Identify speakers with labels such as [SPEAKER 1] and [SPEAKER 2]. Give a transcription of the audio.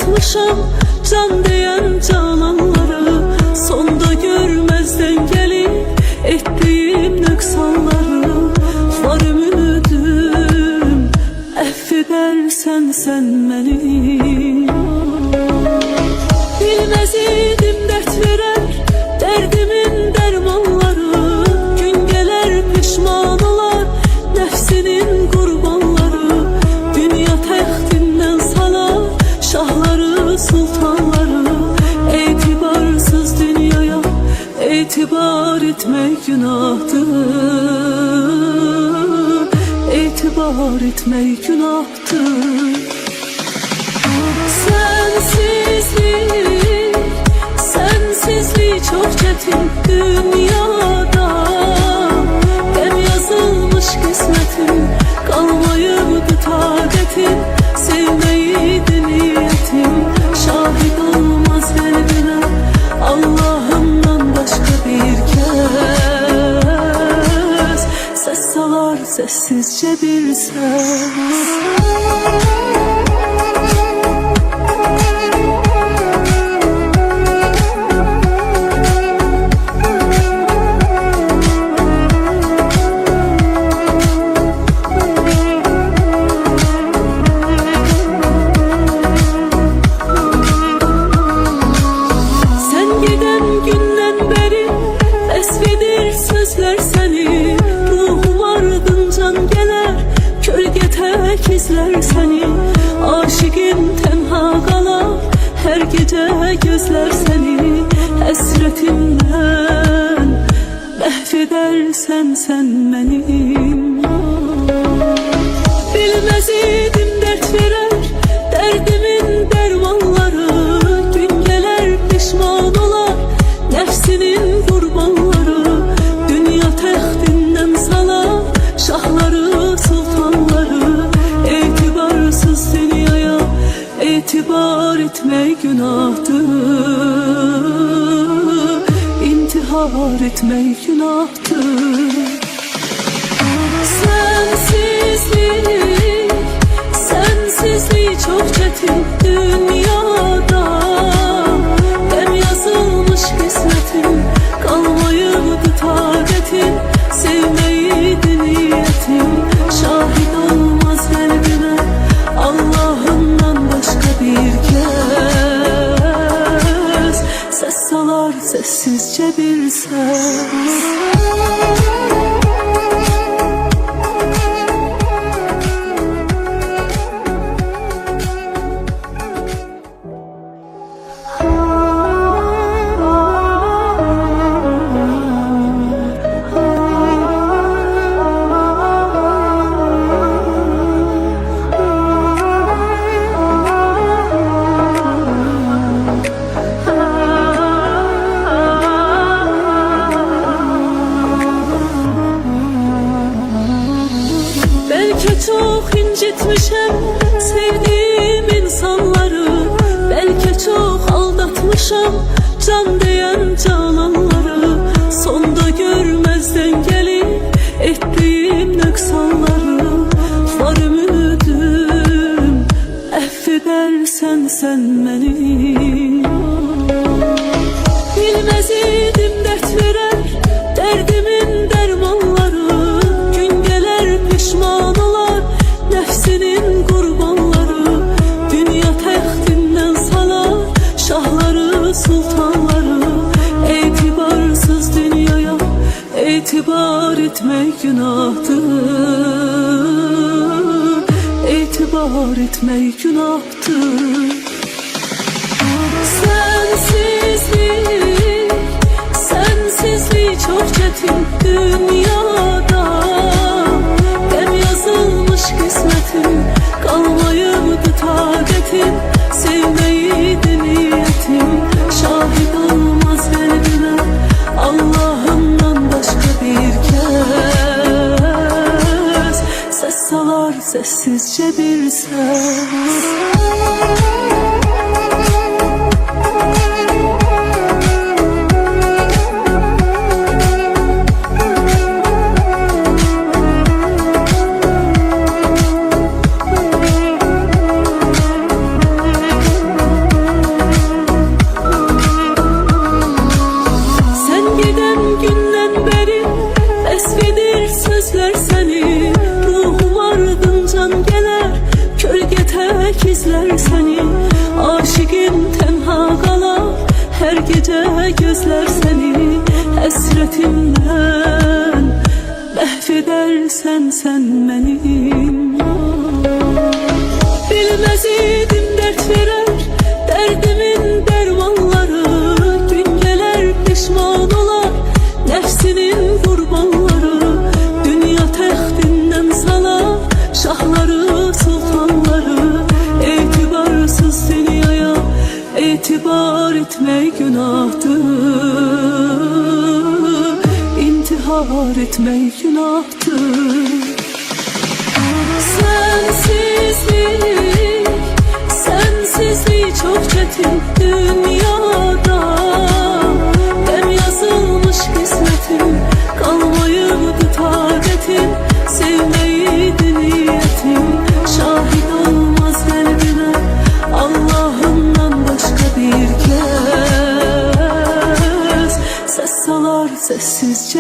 [SPEAKER 1] aldatmışam can diyen cananları. Sonda görmezden gelip ettiğim nöksanları. Var ümidim affedersen sen beni. Bilmez idim dert veren derdimin dermanları. Gün gelir pişman olar nefsinin kurbanları. Dünya textinden salar şahları sultanları. İtibarsız dünyaya itibar etmek günahtır. İtibar etmek günahtır. Sensizlik çok çetin dünyada. Hem yazılmış kısmetim kalmayıptı tadetim. Sevmeydi niyetim şahit olmaz kalbine Allah'ımdan başka bir kez. Ses salar sessizce bir ses. İzler seni aşıkın tenha kalar. Her gece gözler seni hasretinden. Mahvedersen sen benim. Bilmez idim dert verer derdimin dermanları. Gün gelir pişman olar nefsinin kurbanları. Dünya textinden salar şahları sultanları. İtibarsız dünyaya itibar etmek günahtır. İntihar etmek günahtır. Sensizlik çok çetin dünyada. Hem yazılmış kısmetim kalmayıptı tadetim. Sevmeydi niyetim şahit olmaz kalbine Allah'ımdan başka bir kez. Ses salar sessizce bir ses. Çok incitmişim sevdiğim insanları. Belki çok aldatmışım can diyen cananları. Sonda görmezden gelip ettiğim nöksanları. Var ümidim affedersen sen beni. Bilmez idim dert veren derdimin dermanları. Gün gelir pişman olar nefsinin kurbanları. Dünya textinden salar şahları sultanları. İtibarsız dünyaya itibar etmek günahtır. İtibar etmek günahtır. Sensizlik çok çetin dünyada. Hem yazılmış kısmetim kalmayıptı tadetim. Sevmeydi niyetim şahit olmaz kalbine Allah'ımdan başka bir kez. Ses salar sessizce bir ses. seni. Aşıkım tenha qalar, her gece gözler seni. Həsrətimdən məhv edərsən sən mənim. Bilməz idim dərd verər, dərdimin dərmanları. Gün gələr pişman olar, nəfsinin qurbanları. Dünya təxtindən salar, şahları, sultanları. Etibarsız dünyaya etibar etmək günahdır, intihar etmək günahdır. Sensizlik çok çetin dünyada. Hem yazılmış kısmetim, kalmayıptı taketim. Sevmeydi niyetim, şahit olmaz kalbime Allah'ımdan başka bir kez. Ses salar sessizce